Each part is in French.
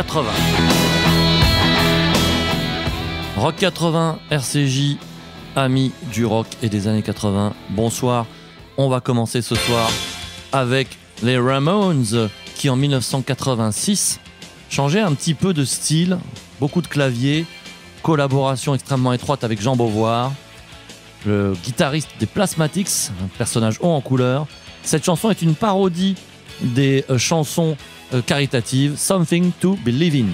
80. Rock 80, RCJ, amis du rock et des années 80. Bonsoir, on va commencer ce soir avec les Ramones qui en 1986 changeaient un petit peu de style, beaucoup de claviers, collaboration extrêmement étroite avec Jean Beauvoir, le guitariste des Plasmatics, un personnage haut en couleur. Cette chanson est une parodie des chansons caritatives Something to Believe in.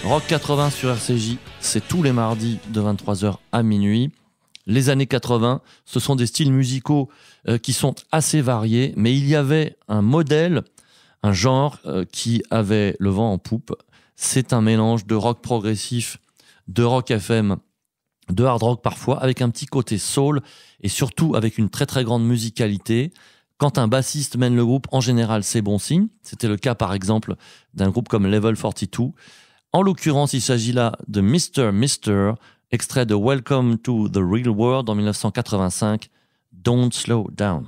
Rock 80 sur RCJ, c'est tous les mardis de 23h à minuit. Les années 80, ce sont des styles musicaux qui sont assez variés, mais il y avait un modèle, un genre qui avait le vent en poupe. C'est un mélange de rock progressif, de rock FM, de hard rock parfois, avec un petit côté soul et surtout avec une très très grande musicalité. Quand un bassiste mène le groupe, en général, c'est bon signe. C'était le cas, par exemple, d'un groupe comme Level 42. En l'occurrence, il s'agit là de Mr. Mister, extrait de Welcome to the Real World en 1985, Don't Slow Down.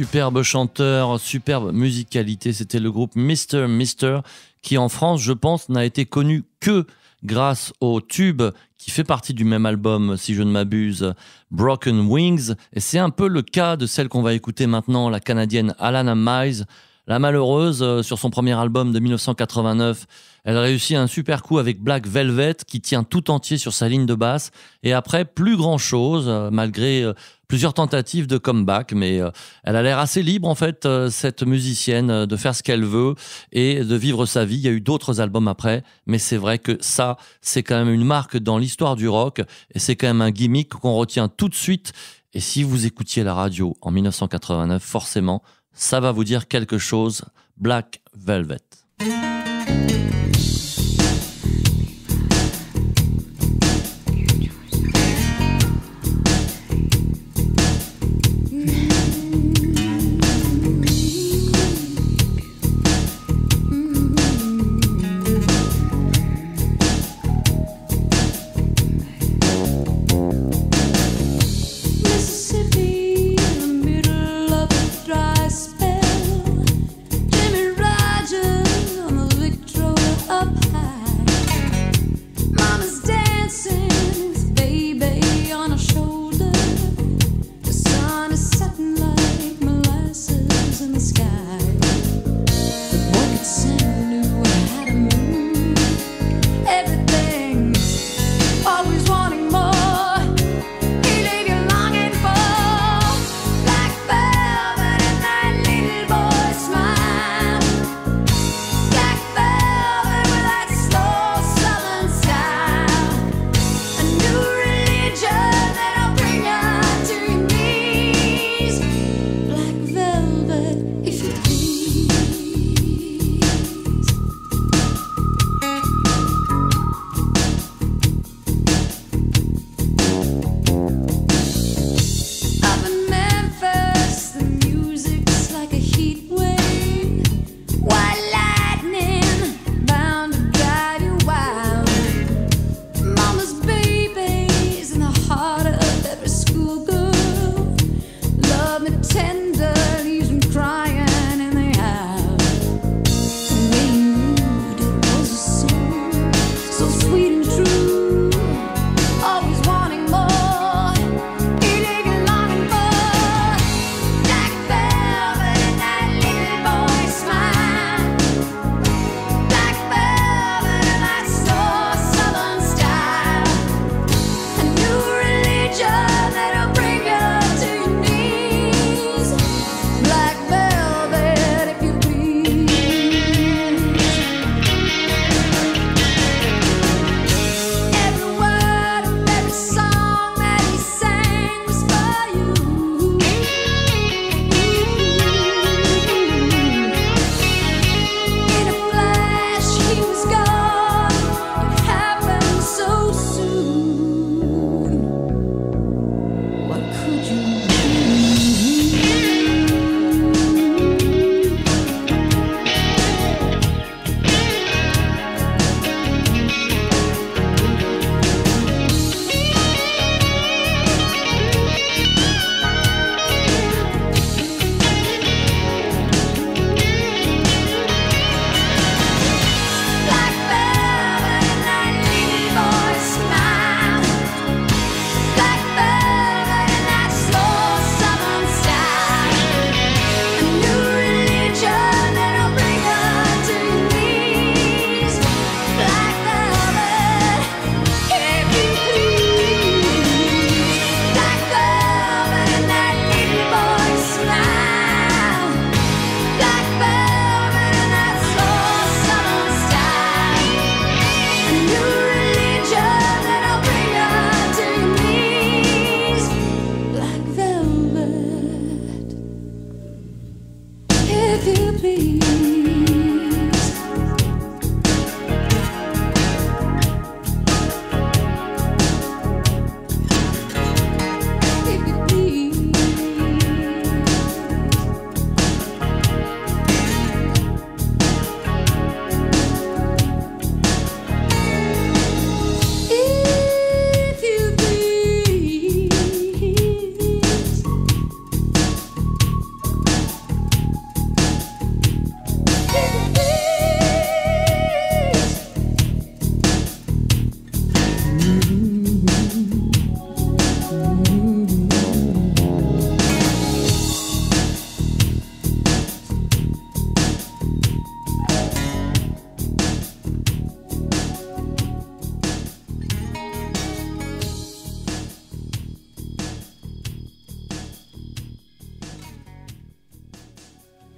Superbe chanteur, superbe musicalité, c'était le groupe Mr. Mister qui en France, je pense, n'a été connu que grâce au tube qui fait partie du même album, si je ne m'abuse, Broken Wings. Et c'est un peu le cas de celle qu'on va écouter maintenant, la Canadienne Alana Miles. La malheureuse, sur son premier album de 1989, elle réussit un super coup avec Black Velvet qui tient tout entier sur sa ligne de basse. Et après, plus grand-chose, malgré plusieurs tentatives de comeback. Mais elle a l'air assez libre, en fait, cette musicienne, de faire ce qu'elle veut et de vivre sa vie. Il y a eu d'autres albums après, mais c'est vrai que ça, c'est quand même une marque dans l'histoire du rock. Et c'est quand même un gimmick qu'on retient tout de suite. Et si vous écoutiez la radio en 1989, forcément, ça va vous dire quelque chose, Black Velvet.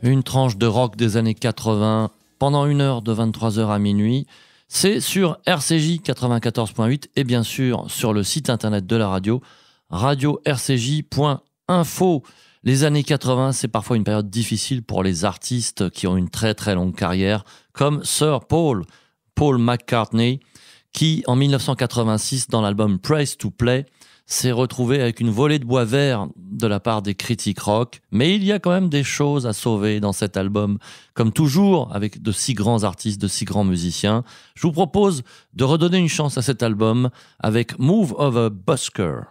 Une tranche de rock des années 80 pendant 1 heure de 23h à minuit. C'est sur RCJ 94.8 et bien sûr sur le site internet de la radio, radio-rcj.info. Les années 80, c'est parfois une période difficile pour les artistes qui ont une très très longue carrière, comme Sir Paul McCartney, qui en 1986, dans l'album Praise to Play, s'est retrouvé avec une volée de bois vert de la part des critiques rock. Mais il y a quand même des choses à sauver dans cet album. Comme toujours, avec de si grands artistes, de si grands musiciens, je vous propose de redonner une chance à cet album avec Move of a Busker.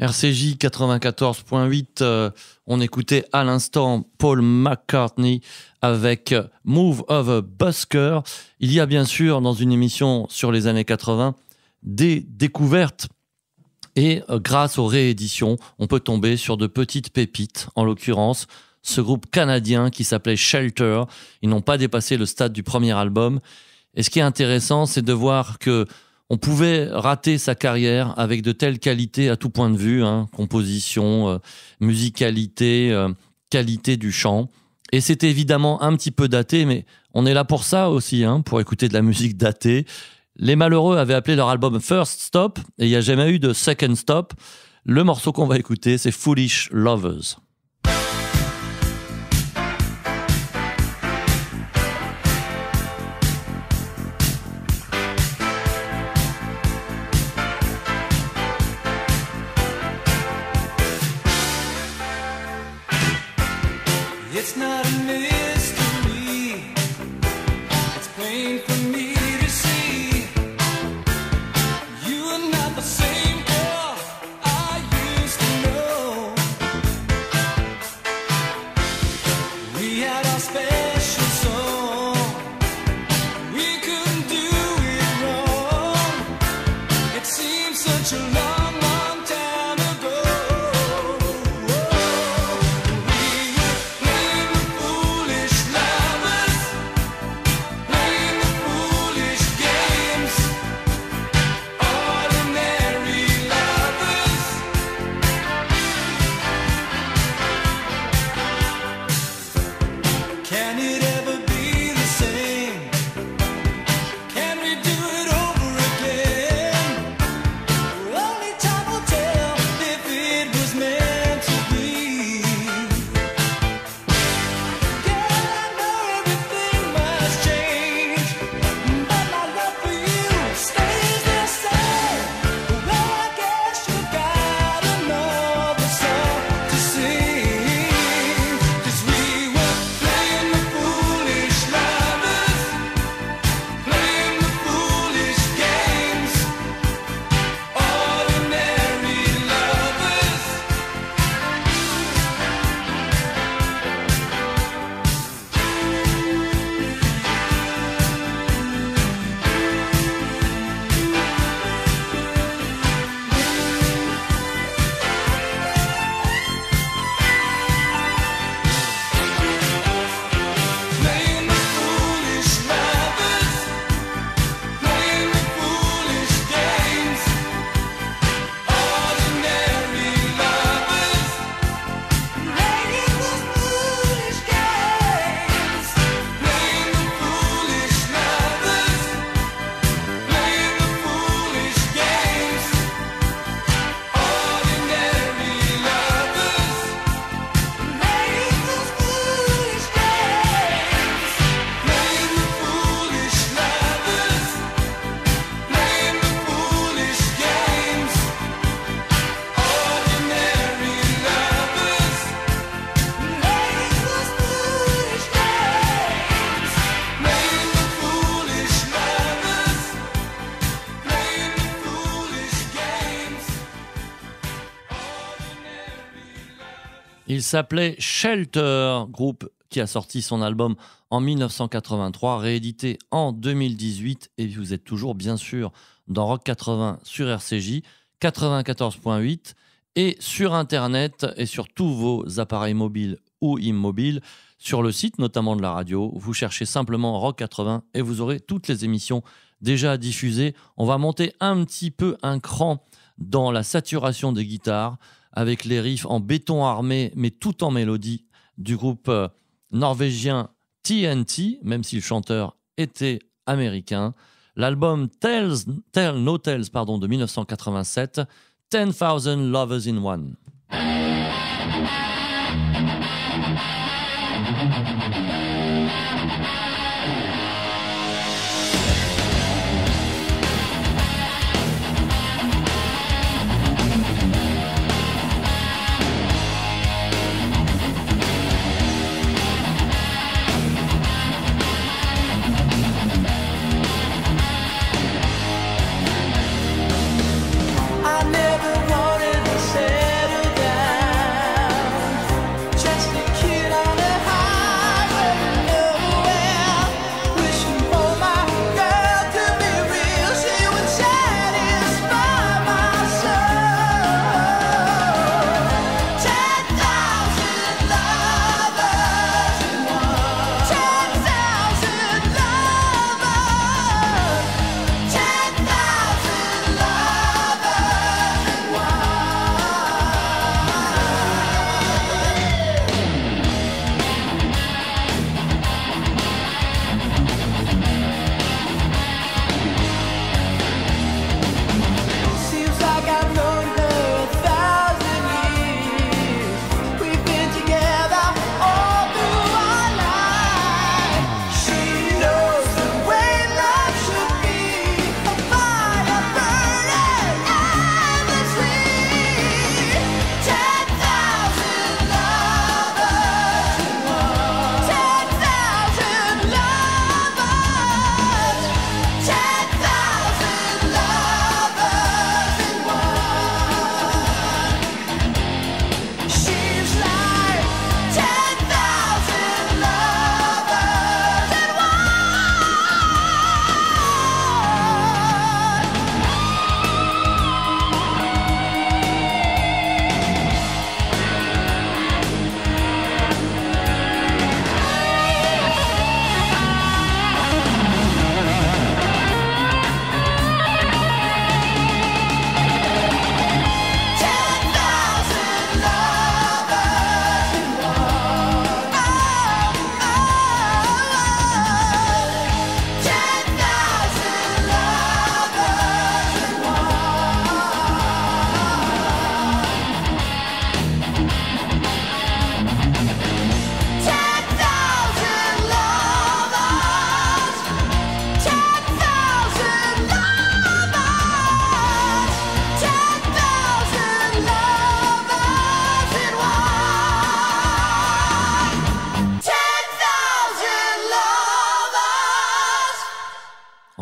RCJ 94.8, on écoutait à l'instant Paul McCartney avec Move of a Busker. Il y a bien sûr dans une émission sur les années 80 des découvertes Et grâce aux rééditions, on peut tomber sur de petites pépites, en l'occurrence ce groupe canadien qui s'appelait Shelter. Ils n'ont pas dépassé le stade du premier album. Et ce qui est intéressant, c'est de voir que on pouvait rater sa carrière avec de telles qualités à tout point de vue, hein, composition, musicalité, qualité du chant. Et c'était évidemment un petit peu daté, mais on est là pour ça aussi, hein, pour écouter de la musique datée. Les Malheureux avaient appelé leur album First Stop, et il n'y a jamais eu de Second Stop. Le morceau qu'on va écouter, c'est Foolish Lovers. It's not a mystery, it's plain for me to see. You are not the same girl I used to know. We had our special song, we couldn't do it wrong. It seems such a long, long time ago. Can it ever be the same? Can we do it over again? Only time will tell if it was meant to be. Girl, I know everything must change, but my love for you stays the same. Well, I guess you got another song to sing, 'cause we were playing the foolish lovers, playing the foolish games, ordinary lovers. Playing the foolish lovers, playing the foolish games, ordinary lovers. Playing the foolish games, playing the foolish lovers, playing the foolish games, ordinary lovers. Playing the foolish games, playing the foolish lovers, playing the foolish games, ordinary lovers. Playing the foolish games, playing the foolish lovers, playing the foolish games, Il s'appelait Shelter, groupe qui a sorti son album en 1983, réédité en 2018. Et vous êtes toujours, bien sûr, dans Rock 80 sur RCJ, 94.8 et sur Internet et sur tous vos appareils mobiles ou immobiles, sur le site notamment de la radio. Vous cherchez simplement Rock 80 et vous aurez toutes les émissions déjà diffusées. On va monter un petit peu un cran dans la saturation des guitares avec les riffs en béton armé mais tout en mélodie du groupe norvégien TNT, même si le chanteur était américain. L'album Tell No Tales de 1987, 10,000 Lovers in One. I never wanted to settle down.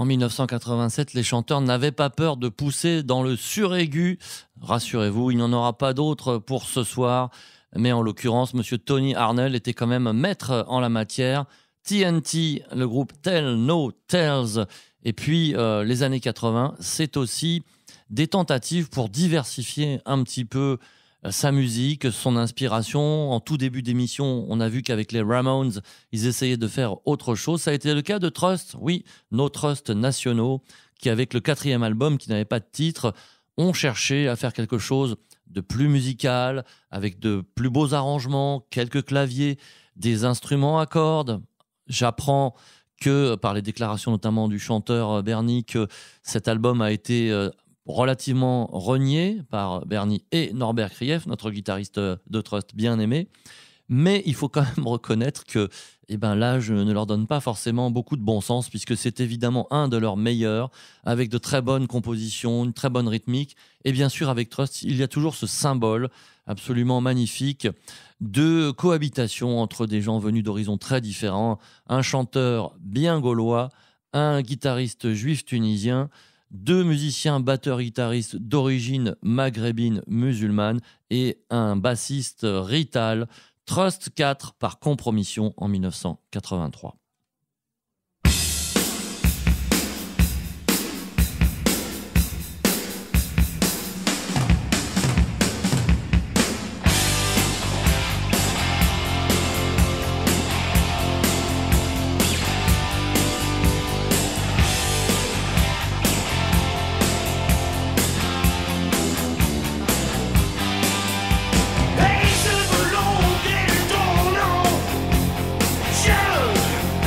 En 1987, les chanteurs n'avaient pas peur de pousser dans le suraigu. Rassurez-vous, il n'y en aura pas d'autres pour ce soir. Mais en l'occurrence, Monsieur Tony Harnell était quand même maître en la matière. TNT, le groupe Tell No Tales. Et puis, les années 80, c'est aussi des tentatives pour diversifier un petit peu sa musique, son inspiration. En tout début d'émission, on a vu qu'avec les Ramones, ils essayaient de faire autre chose. Ça a été le cas de Trust, oui, nos Trust nationaux, qui avec le 4e album, qui n'avait pas de titre, ont cherché à faire quelque chose de plus musical, avec de plus beaux arrangements, quelques claviers, des instruments à cordes. J'apprends que, par les déclarations notamment du chanteur Bernie, que cet album a été relativement renié par Bernie et Norbert Krief, notre guitariste de Trust bien aimé. Mais il faut quand même reconnaître que l'âge ne leur donne pas forcément beaucoup de bon sens, puisque c'est évidemment un de leurs meilleurs, avec de très bonnes compositions, une très bonne rythmique. Et bien sûr, avec Trust, il y a toujours ce symbole absolument magnifique de cohabitation entre des gens venus d'horizons très différents. Un chanteur bien gaulois, un guitariste juif tunisien, 2 musiciens batteurs-guitaristes d'origine maghrébine musulmane et un bassiste rital. Trust 4 par compromission en 1983. Patience alone, get it going on. Show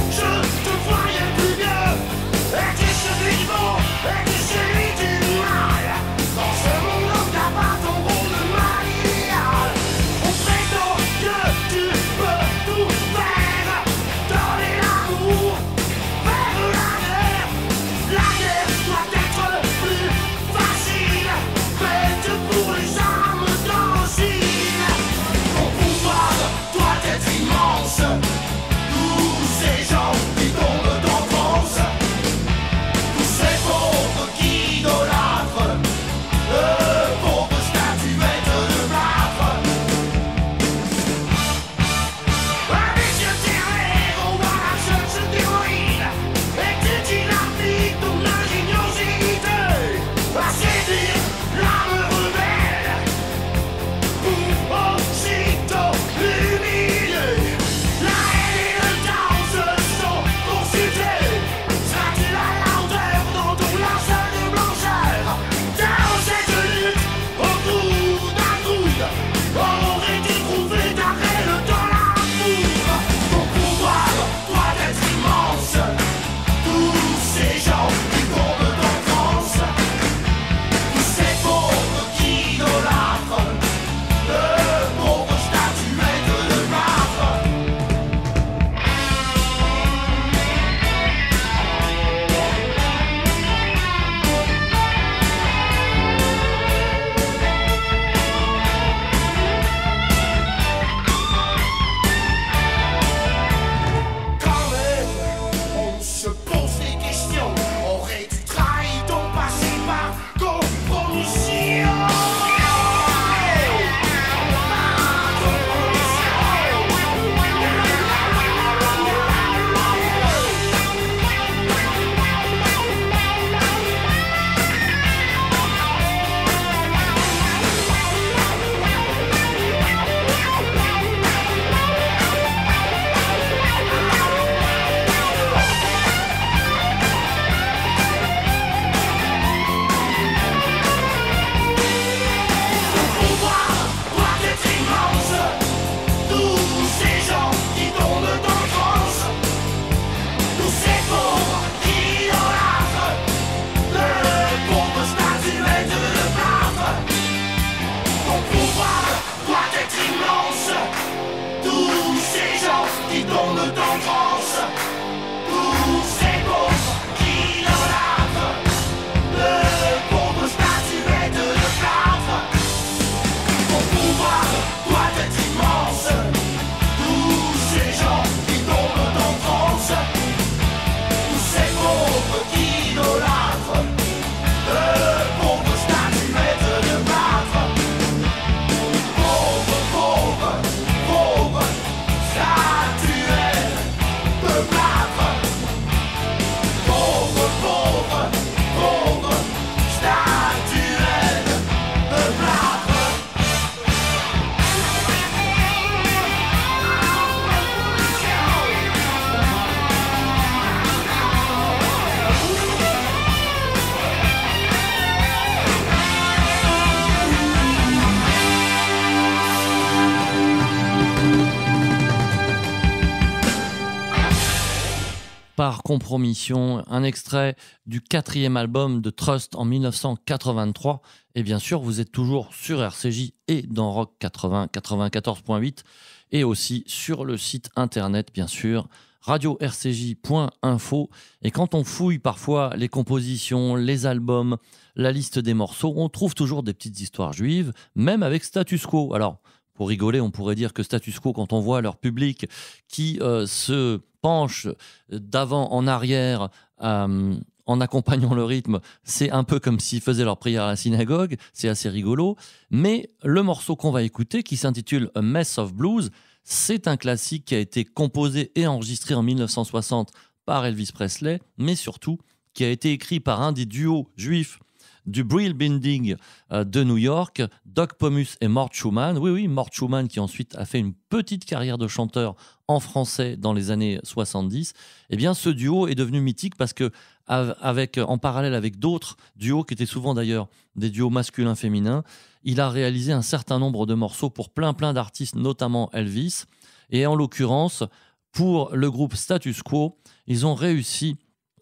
compromission, un extrait du 4e album de Trust en 1983. Et bien sûr, vous êtes toujours sur RCJ et dans Rock 80, 94.8 et aussi sur le site internet, bien sûr, radio-rcj.info. Et quand on fouille parfois les compositions, les albums, la liste des morceaux, on trouve toujours des petites histoires juives, même avec Status Quo. Alors, pour rigoler, on pourrait dire que Status Quo, quand on voit leur public qui se penche d'avant en arrière en accompagnant le rythme, c'est un peu comme s'ils faisaient leur prière à la synagogue, c'est assez rigolo. Mais le morceau qu'on va écouter, qui s'intitule A Mess of Blues, c'est un classique qui a été composé et enregistré en 1960 par Elvis Presley, mais surtout qui a été écrit par un des duos juifs du Brill Building de New York, Doc Pomus et Mort Schumann. Oui, Mort Schumann qui ensuite a fait une petite carrière de chanteur en français dans les années 70. Eh bien, ce duo est devenu mythique parce que, en parallèle avec d'autres duos qui étaient souvent d'ailleurs des duos masculins-féminins, il a réalisé un certain nombre de morceaux pour plein d'artistes, notamment Elvis. Et en l'occurrence, pour le groupe Status Quo, ils ont réussi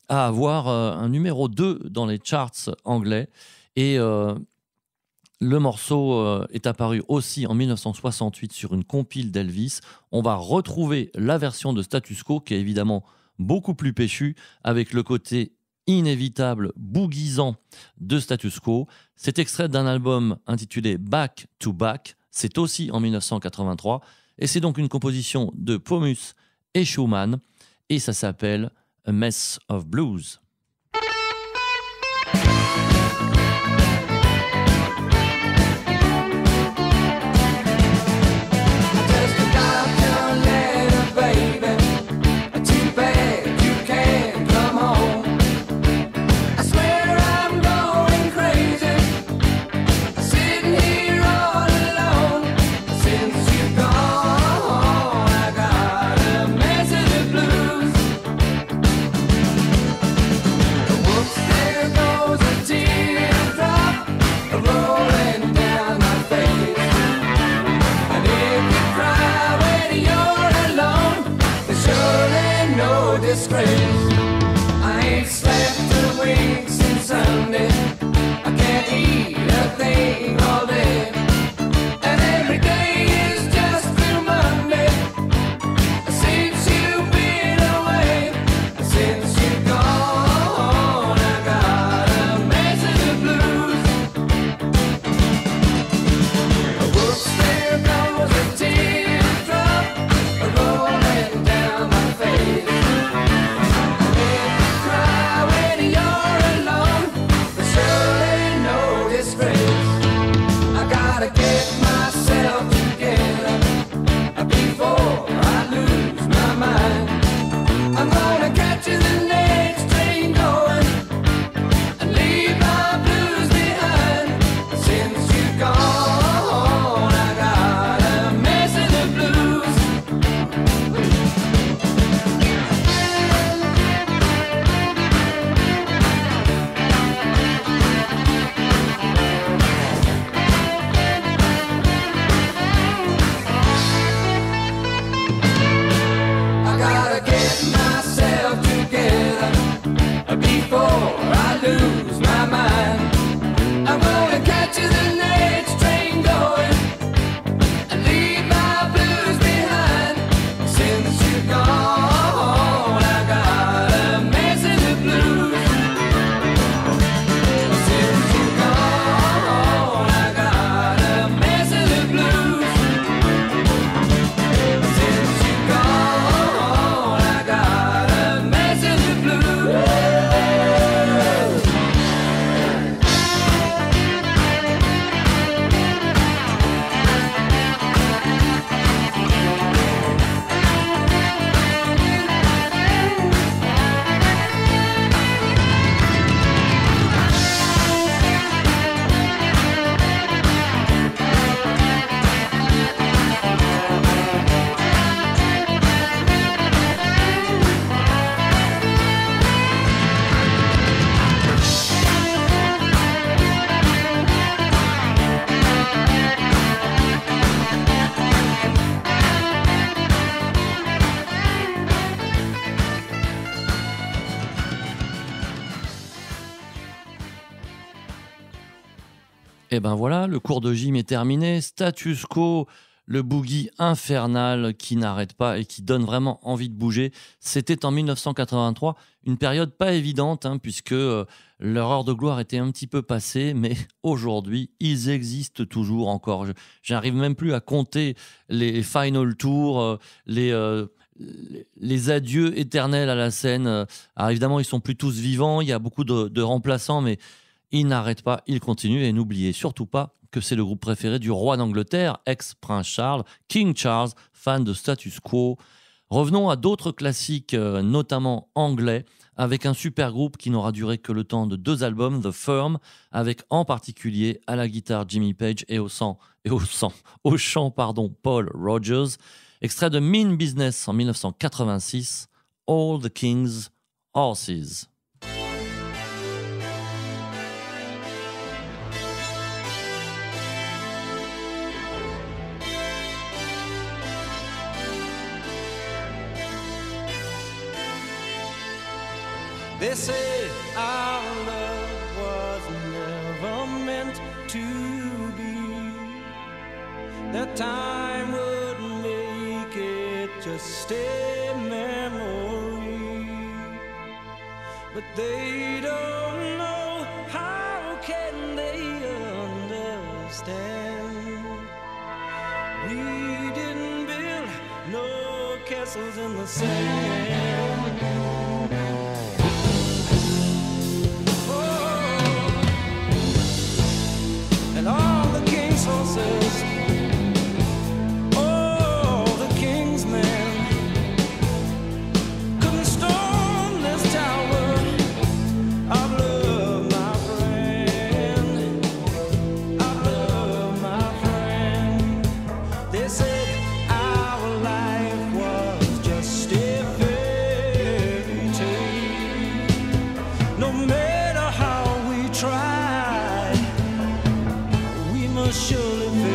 à avoir un numéro 2 dans les charts anglais. Et le morceau est apparu aussi en 1968 sur une compile d'Elvis. On va retrouver la version de Status Quo qui est évidemment beaucoup plus péchue avec le côté inévitable, bouguisant de Status Quo. C'est extrait d'un album intitulé Back to Back. C'est aussi en 1983. Et c'est donc une composition de Pomus et Schumann. Et ça s'appelle A Mess of Blues. Et ben voilà, le cours de gym est terminé. Status quo, le boogie infernal qui n'arrête pas et qui donne vraiment envie de bouger. C'était en 1983, une période pas évidente, puisque leur heure de gloire était un petit peu passée, mais aujourd'hui, ils existent toujours encore. J'arrive même plus à compter les final tours, les adieux éternels à la scène. Alors évidemment, ils sont plus tous vivants, il y a beaucoup de remplaçants, mais ils n'arrêtent pas, ils continuent. Et n'oubliez surtout pas que c'est le groupe préféré du roi d'Angleterre, ex-prince Charles, King Charles, fan de Status Quo. Revenons à d'autres classiques, notamment anglais, avec un super groupe qui n'aura duré que le temps de 2 albums, The Firm, avec en particulier à la guitare Jimmy Page et au chant, Paul Rogers. Extrait de Mean Business en 1986, All the King's Horses. They say our love was never meant to be, that time would make it just a memory, but they don't know, how can they understand? We didn't build no castles in the sand. And all the king's horses, all the king's men, couldn't storm this tower of love, my friend, of love, my friend. They said our life was just a fairy tale. No matter how we tried, we must surely fail.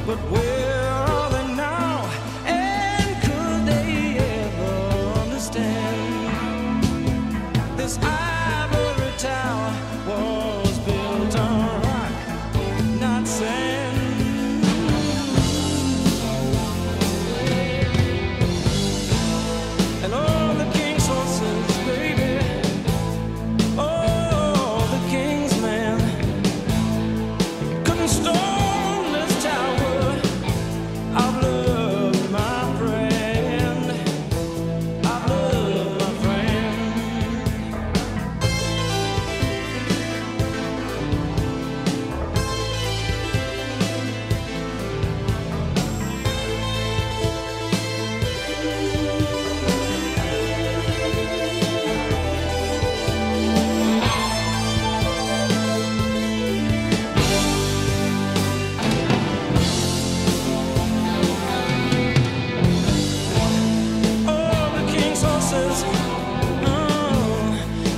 But where are they now? And could they ever understand? This ivory tower was built on rock, not sand. And all the king's horses, baby, all the king's men, couldn't storm this tower of love, my friend, of love, my friend. All the king's horses,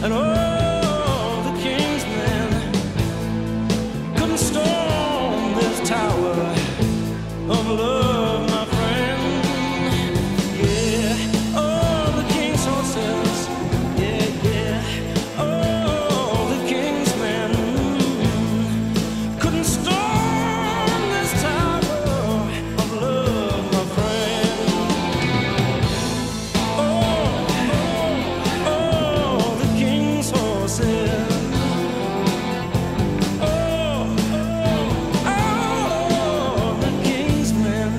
and all the king's men couldn't storm this tower of love, my friend. Yeah, all the king's horses, yeah, yeah, all the king's men couldn't storm this tower of love, my friend. Oh, the king's horses. The king's men.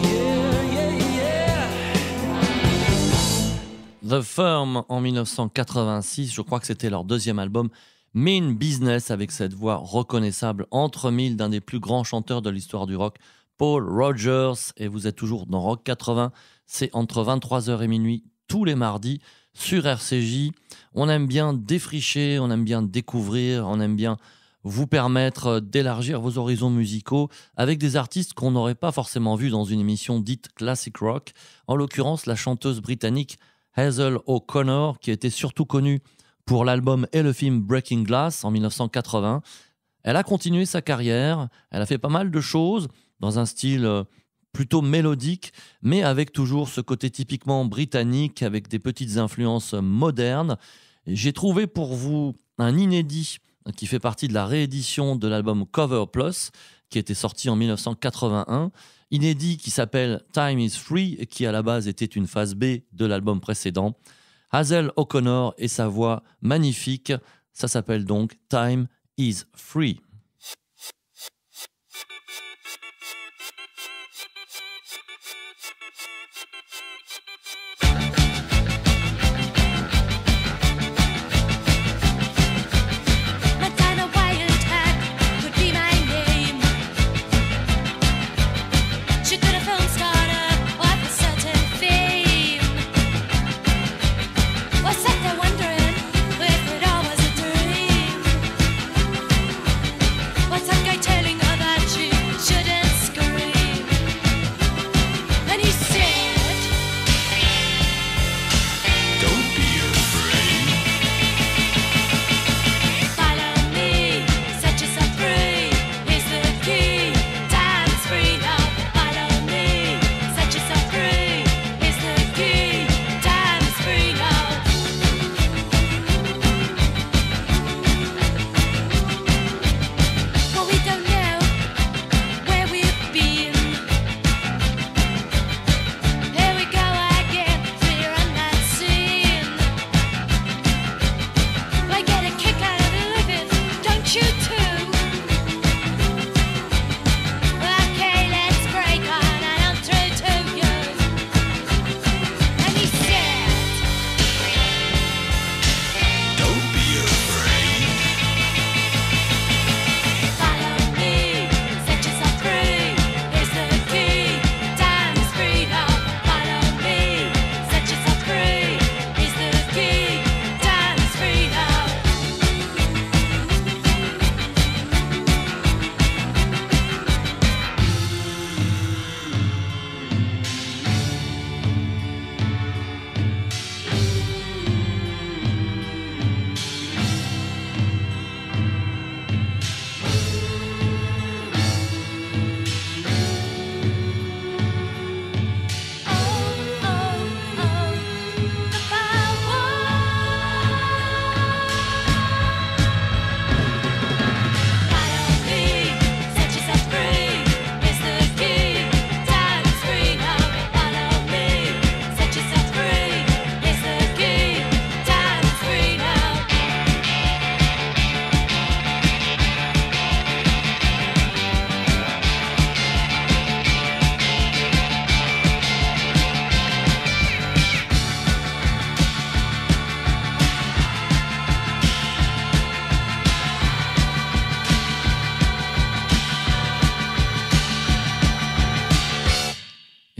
Yeah, yeah, yeah. The Firm en 1986, je crois que c'était leur deuxième album, Mean Business, avec cette voix reconnaissable entre mille d'un des plus grands chanteurs de l'histoire du rock, Paul Rogers. Et vous êtes toujours dans Rock 80, c'est entre 23h et minuit tous les mardis sur RCJ. On aime bien défricher, on aime bien découvrir, on aime bien vous permettre d'élargir vos horizons musicaux avec des artistes qu'on n'aurait pas forcément vus dans une émission dite classic rock. En l'occurrence, la chanteuse britannique Hazel O'Connor, qui était surtout connue pour l'album et le film Breaking Glass en 1980. Elle a continué sa carrière, elle a fait pas mal de choses dans un style plutôt mélodique, mais avec toujours ce côté typiquement britannique, avec des petites influences modernes. Et j'ai trouvé pour vous un inédit qui fait partie de la réédition de l'album Cover Plus, qui était sorti en 1981. Inédit qui s'appelle Time is Free, et qui à la base était une phase B de l'album précédent. Hazel O'Connor et sa voix magnifique, ça s'appelle donc Time is Free.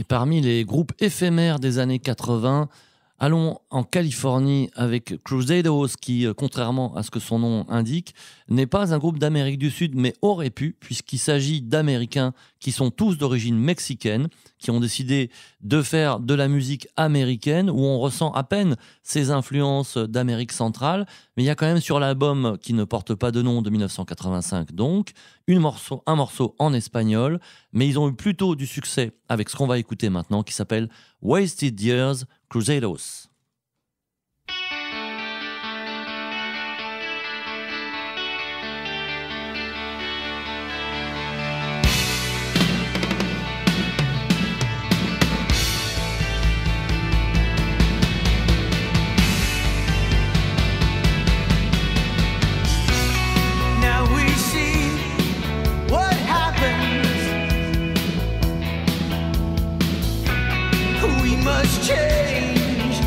Parmi les groupes éphémères des années 80, allons en Californie avec Crusados qui, contrairement à ce que son nom indique, n'est pas un groupe d'Amérique du Sud, mais aurait pu, puisqu'il s'agit d'Américains qui sont tous d'origine mexicaine, qui ont décidé de faire de la musique américaine, où on ressent à peine ces influences d'Amérique centrale, mais il y a quand même sur l'album qui ne porte pas de nom de 1985, donc, un morceau en espagnol, mais ils ont eu plutôt du succès avec ce qu'on va écouter maintenant, qui s'appelle Wasted Years, Crusados. Change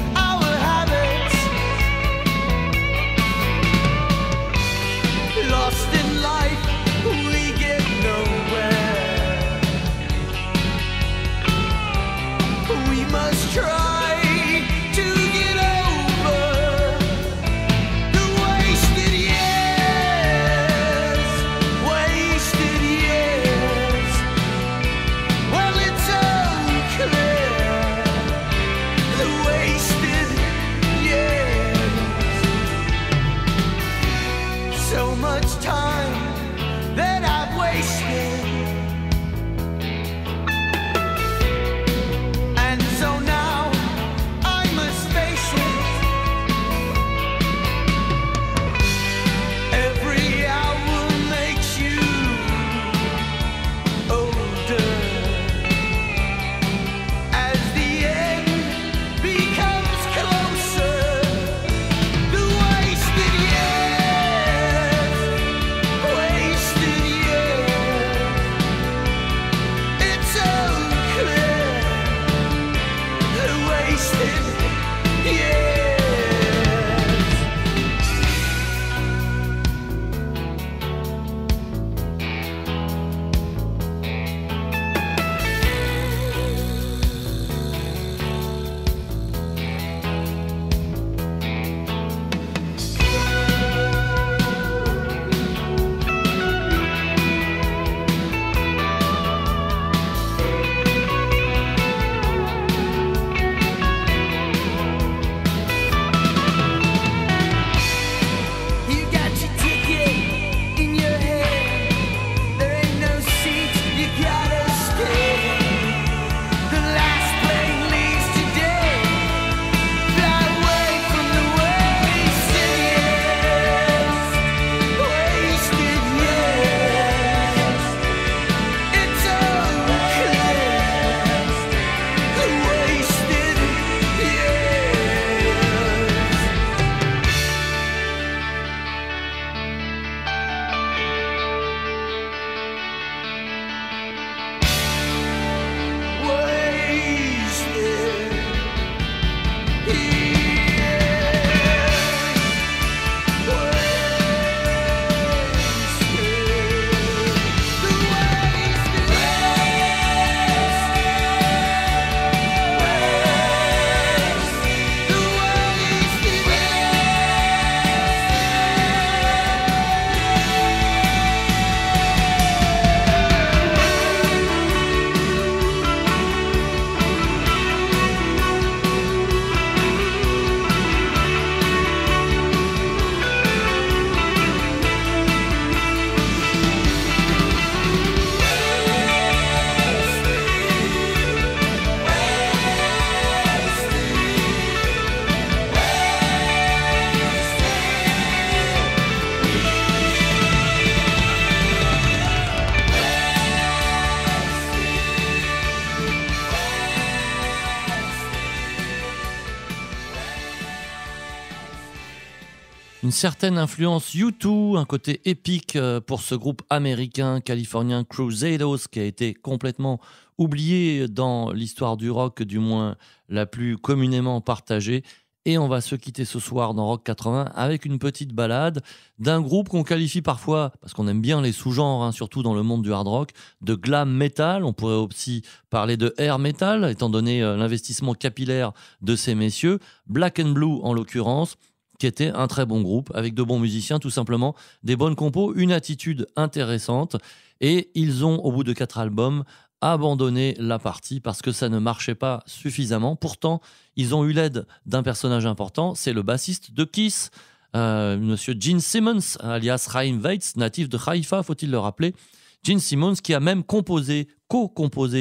Une certaine influence U2, un côté épique pour ce groupe américain californien Crusaders qui a été complètement oublié dans l'histoire du rock, du moins la plus communément partagée. Et on va se quitter ce soir dans Rock 80 avec une petite balade d'un groupe qu'on qualifie parfois, parce qu'on aime bien les sous-genres, hein, surtout dans le monde du hard rock, de glam metal. On pourrait aussi parler de air metal, étant donné l'investissement capillaire de ces messieurs. Black and Blue en l'occurrence, qui était un très bon groupe, avec de bons musiciens, tout simplement, des bonnes compos, une attitude intéressante. Et ils ont, au bout de 4 albums, abandonné la partie parce que ça ne marchait pas suffisamment. Pourtant, ils ont eu l'aide d'un personnage important, c'est le bassiste de Kiss, Monsieur Gene Simmons, alias Chaim Weitz, natif de Haïfa, faut-il le rappeler. Gene Simmons qui a même co-composé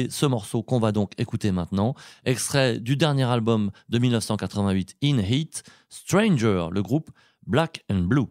ce morceau qu'on va donc écouter maintenant, extrait du dernier album de 1988, In Heat, Stranger, le groupe Black and Blue.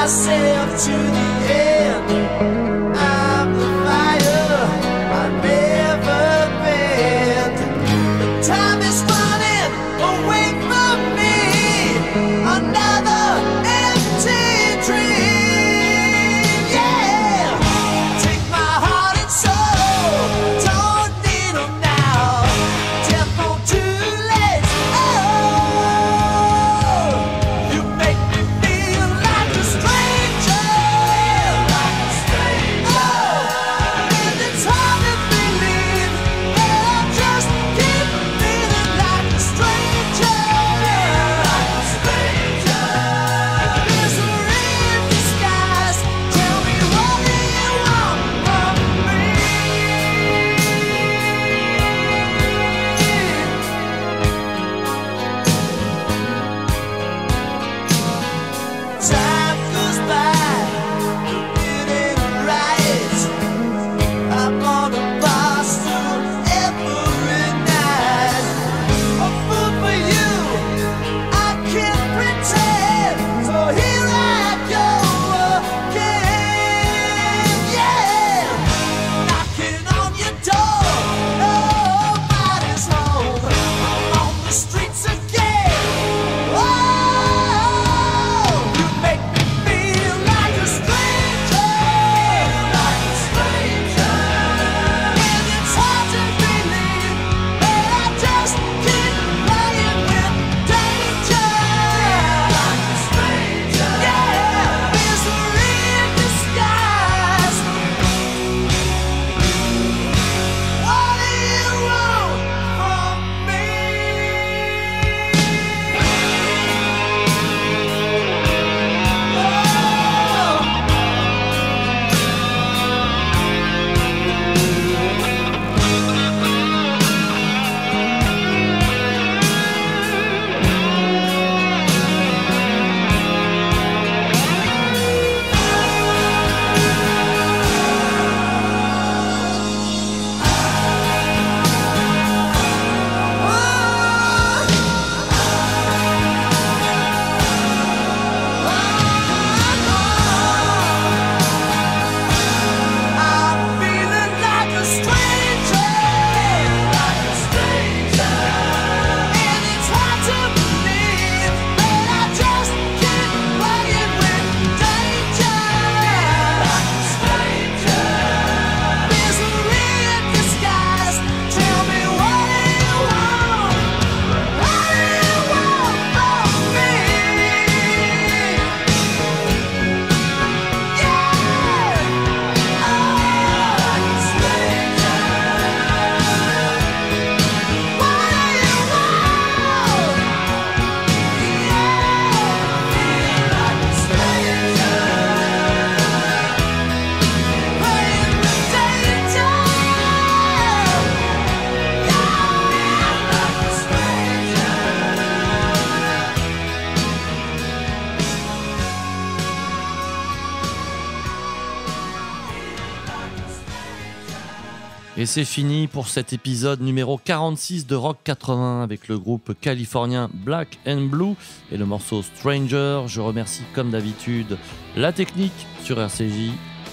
Stranger Et c'est fini pour cet épisode numéro 46 de Rock 80 avec le groupe californien Black and Blue et le morceau Stranger. Je remercie comme d'habitude la technique sur RCJ,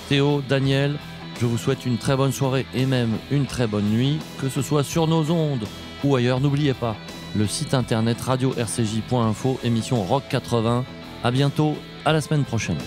Théo, Daniel. Je vous souhaite une très bonne soirée et même une très bonne nuit, que ce soit sur nos ondes ou ailleurs. N'oubliez pas le site internet radio-rcj.info, émission Rock 80. À bientôt, à la semaine prochaine.